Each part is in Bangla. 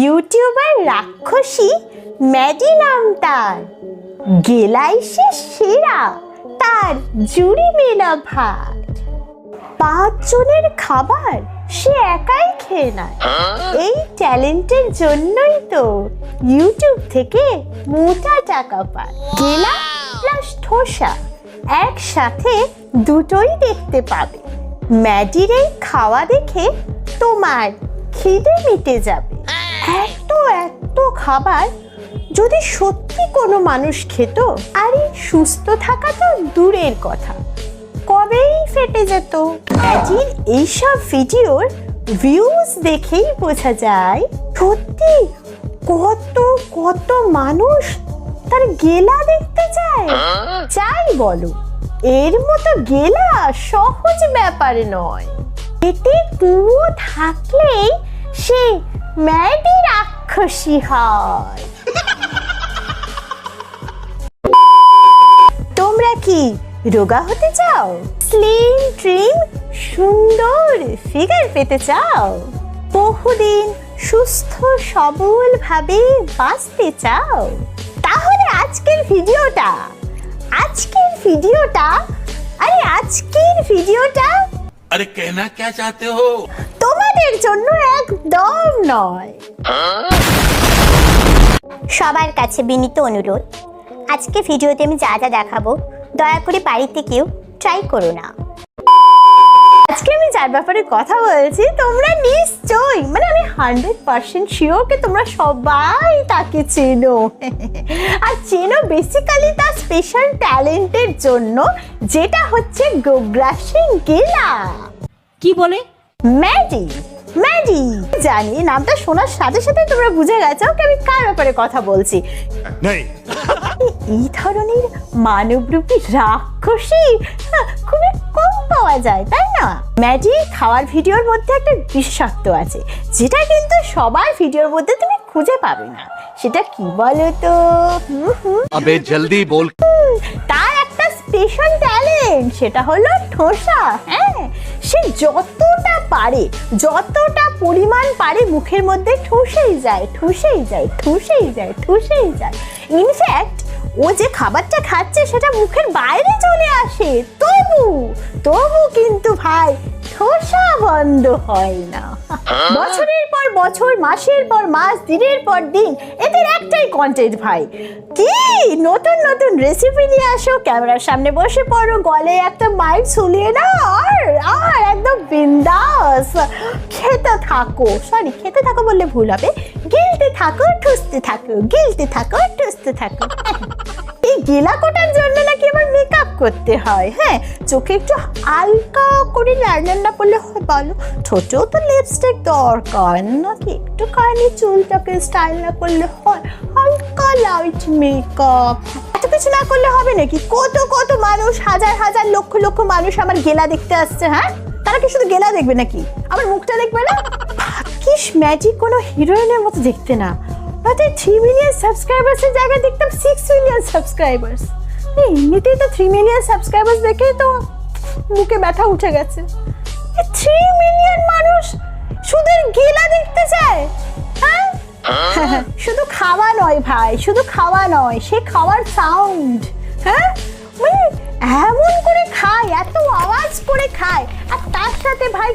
ইউটিউবার রাক্ষসী ম্যাডি নাম তার, গেলাই সে সেরা, তার জুড়ি মেলা ভার। 5 জনের খাবার সে একাই খেয়ে নেয়। এই ট্যালেন্টের জন্যই তো ইউটিউব থেকে মোটা টাকা পায়। গেলা প্লাস ঠোসা একসাথে দুটোই দেখতে পাবে। ম্যাডির এই খাওয়া দেখে তোমার খিদে মিটে যাবে। এত এত খাবার যদি সত্যি কোনো মানুষ খেত, আরে সুস্থ থাকা তো দূরের কথা, কবেই ফেটে যেত। ম্যাডির এইসব ভিডিওর ভিউজ দেখেই বোঝা যায় সত্যি কত কত মানুষ তার গেলা দেখতে চায়। যাই বলো, এর মতো গেলা সহজ ব্যাপার নয়। পেটে কুয়ো থাকলেই সে ম্যাডি রাক্ষসী হয়। তোমরা কি রোগা হতে চাও? স্লিম ট্রিম সুন্দর ফিগার পেতে চাও? বহুদিন সুস্থ সবল ভাবে বাঁচতে চাও? তাহলে আজকের ভিডিওটা अरे कहना क्या चाहते हो? তোমাদের জন্য একদম নয়। সবার কাছে বিনীত অনুরোধ, আজকে ভিডিওতে আমি যা যা দেখাবো দয়া করে বাড়িতে কেউ ট্রাই করো না। আজকে আমি যার ব্যাপারে কথা বলছি তোমরা নিশ্চয়ই, মানে আমি 100% শিওর কে তোমরা সবাই তাকে চেনো। আর চেনো বেসিক্যালি তার স্পেশাল ট্যালেন্টের জন্য, যেটা হচ্ছে গোগ্রাসিং গেলা। কি বলে? ম্যাডি। জানি নামটা শোনার সাথে সাথে তোমরা বুঝে গেছো আমি কার ব্যাপারে কথা বলছি। এই ধরনের মানবরূপী রাক্ষসী খুবই কম পাওয়া যায়, তাই না? ম্যাডি খাওয়ার ভিডিওর মধ্যে একটা বিশেষত্ব আছে, যেটা কিন্তু সবার ভিডিওর মধ্যে তুমি খুঁজে পাবে না। সেটা কি বলো তো? अबे जल्दी बोल। তার একটা স্পেশাল ট্যালেন্ট, সেটা হলো ঠোসা। হ্যাঁ, সে যতটা পরিমাণ পারে মুখের মধ্যে ঠুসেই যায়। ইনফ্যাক্ট ও যে খাবারটা খাচ্ছে সেটা মুখের বাইরে চলে আসে, তবু কিন্তু ভাই ঠোসা বন্ধ হয় না। বছরের পর বছর, মাসের পর মাস, দিনের পর দিন এদের একটাই কন্টেন্ট ভাই, কি নতুন নতুন রেসিপি নিয়ে আসো, ক্যামেরার সামনে বসে পড়ো, গলে একটা মাইক ঝুলিয়ে নাও আর একদম বিন্দাস খেতে থাকো বললে ভুল হবে, গিলতে থাকো ঠুসতে থাকো। এই গেলা কোটার জন্য নাকি আবার মেকআপ করতে হয়। হ্যাঁ, চোখে একটু হালকা করে লাইনার না করলে হয় বলো? ঠোঁটেও তো লিপস্টিক দরকার নাকি? একটুখানি চুলটাকে স্টাইল না করলে হয়? হালকা লাইট মেকআপ, এত কিছু না করলে হবে নাকি? কত মানুষ, হাজার লক্ষ মানুষ আমার গেলা দেখতে আসছে। হ্যাঁ, তারা কি শুধু গেলা দেখবে নাকি আমার মুখটা দেখবে না? ভাগ্যিস ম্যাডি কোনো হিরোইনের মতো দেখতে না, 3 মিলিয়ন সাবস্ক্রাইবার্সের জায়গায় দেখতাম 6 মিলিয়ন সাবস্ক্রাইবার্স। এমনিতেই তো 3 মিলিয়ন সাবস্ক্রাইবার্স দেখেই তো মুখে ব্যথা উঠে গেছে। 3 মিলিয়ন মানুষ শুধু গেলা দেখতে চায়। হ্যাঁ, শুধু খাওয়া নয় ভাই, সে খাওয়ার সাউন্ড। হ্যাঁ, এমন করে খায়, এত আওয়াজ করে খায়, আর তার সাথে ভাই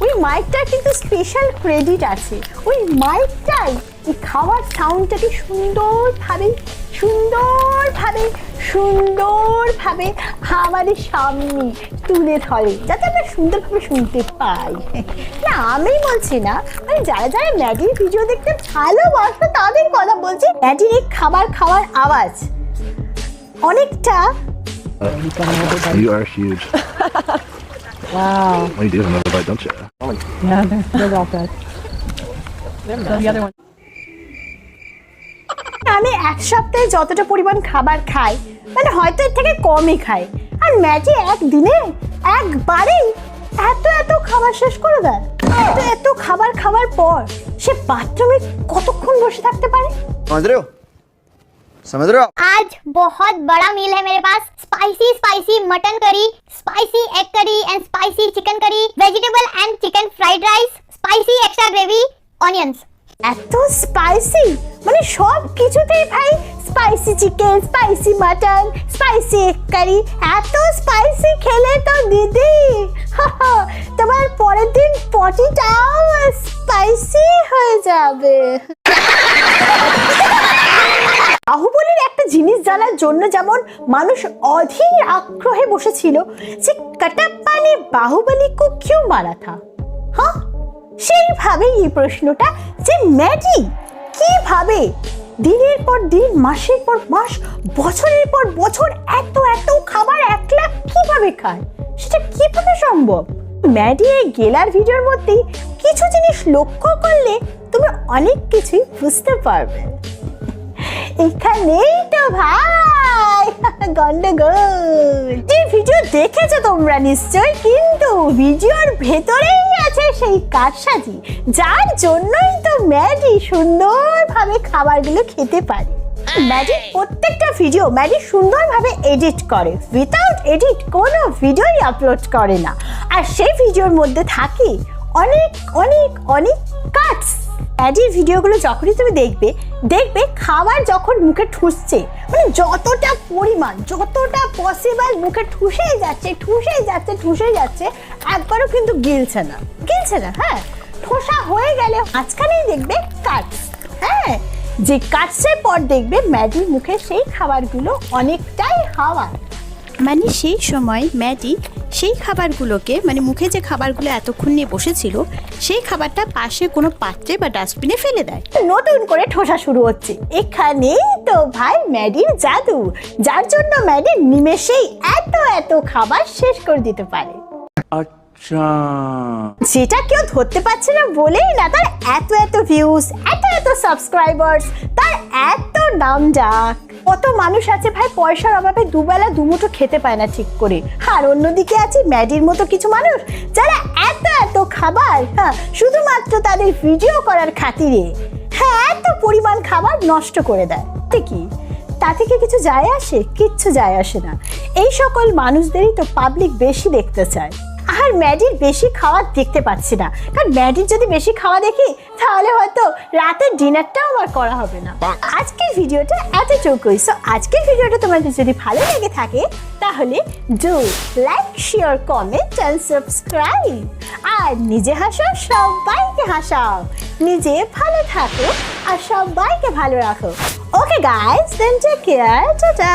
ওই মাইকটা কিন্তু স্পেশাল ক্রেডিট আছে। ওই মাইকটাই এই খাওয়ার সাউন্ডটাকে সুন্দরভাবে আমাদের সামনে তুলে ধরে, যাতে আমরা সুন্দরভাবে শুনতে পাই। না, আমি বলছি না, মানে যারা ম্যাডির ভিডিও দেখতে ভালোবাসো তাদের কথা বলছি। ম্যাডির এই খাবার খাওয়ার আওয়াজ অনেকটা You are huge. Wow. Well, you do have another bite, don't you? Yeah, they're all good. So the other one. আমি এক সপ্তাহে যতটা পরিমাণ খাবার খাই, মানে হয়তো এর থেকে কমই খাই, আর ম্যাডি একদিনে একবারেই এত খাবার শেষ করে দেয়। এত খাবার খাওয়ার পর সে বাথরুমে কতক্ষণ বসে থাকতে পারে? समझ रहे हो? आज बहुत बड़ा मील है मेरे पास। Spicy mutton curry, spicy egg curry and spicy chicken curry, vegetable and chicken fried rice, spicy extra gravy onions. এত স্পাইসি, মানে সব কিছুতেই ভাই spicy chicken, spicy mutton, spicy egg curry. এত স্পাইসি খেলে তো দিদি তোমার পরের দিন পটিটাও স্পাইসি হয়ে যাবে। বাহুবলীর একটা জিনিস জানার জন্য যেমন মানুষ অধীর আগ্রহে বসেছিল যে কাটাপ্পা ने बाहुबली को क्यों मारा था, হ্যাঁ সেইভাবে এই প্রশ্নটা যে ম্যাডি কিভাবে দিনের পর দিন, মাসের পর মাস, বছরের পর বছর এত এত খাবার একলা কিভাবে খায়, সেটা কিভাবে সম্ভব? ম্যাডি এই গেলার ভিডিওর মধ্যে কিছু জিনিস লক্ষ্য করলে তুমি অনেক কিছুই বুঝতে পারবে। এখানেই তো ভাই গন্ডগোল। যে ভিডিও দেখেছো তোমরা নিশ্চয়, কিন্তু ভিডিওর ভেতরেই আছে সেই কারসাজি, যার জন্যই তো ম্যাডি সুন্দরভাবে খাবারগুলো খেতে পারে। ম্যাডি প্রত্যেকটা ভিডিও ম্যাডি সুন্দরভাবে এডিট করে, উইথাউট এডিট কোনো ভিডিওই আপলোড করে না। আর সেই ভিডিওর মধ্যে থাকে অনেক অনেক অনেক কাটস। ম্যাডির ভিডিওগুলো যখনই তুমি দেখবে খাবার যখন মুখে ঠুসছে, মানে যতটা পরিমাণ, যতটা পসিবল মুখে ঠুসেই যাচ্ছে, একবারও কিন্তু গিলছে না। হ্যাঁ, ঠোসা হয়ে গেলে মাঝখানেই দেখবে কাটস। হ্যাঁ, যে কাটসের পর দেখবে ম্যাডির মুখে সেই খাবারগুলো অনেকটাই হাওয়া, মানে সেই সময় ম্যাডি সেই খাবারগুলোকে, মানে মুখে যে খাবারগুলো এতক্ষণ নিয়ে বসেছিল, সেই খাবারটা পাশে কোনো পাত্রে বা ডাস্টবিনে ফেলে দেয়। নতুন করে ঠোসা শুরু হচ্ছে। এখানেই তো ভাই ম্যাডির জাদু, যার জন্য ম্যাডি নিমেষেই এত এত খাবার শেষ করে দিতে পারে। अच्छा, যেটা কেউ ধরতে পারছে না বলেই না তার এত এত ভিউজ, এত সাবস্ক্রাইবার্স, তার এত নাম ডাক। কত মানুষ আছে ভাই পয়সার অভাবে দুবেলা দুমুঠো খেতে পায় না ঠিক করে, আর অন্যদিকে আছে ম্যাডির মতো কিছু মানুষ যারা এত খাবার, হ্যাঁ, শুধুমাত্র তাদের ভিডিও করার খাতিরে, হ্যাঁ, এত পরিমাণ খাবার নষ্ট করে দেয়। কি তাতে কি কিছু যায় আসে? কিচ্ছু যায় আসে না। এই সকল মানুষদেরই তো পাবলিক বেশি দেখতে চায়। আর ম্যাডির বেশি খাওয়া দেখতে পাচ্ছি না, কারণ ম্যাডির যদি বেশি খাওয়া দেখি তাহলে হয়তো রাতের ডিনারটাও আমার করা হবে না। আজকের ভিডিওটা এতটুকুই। সো আজকের ভিডিওটা তোমাদের যদি ভালো লেগে থাকে তাহলে do like, share, comment and subscribe. আর নিজে হাসো, সবাইকে হাসাও, নিজে ভালো থাকো আর সবাইকে ভালো রাখো। Okay guys, then take care, tata.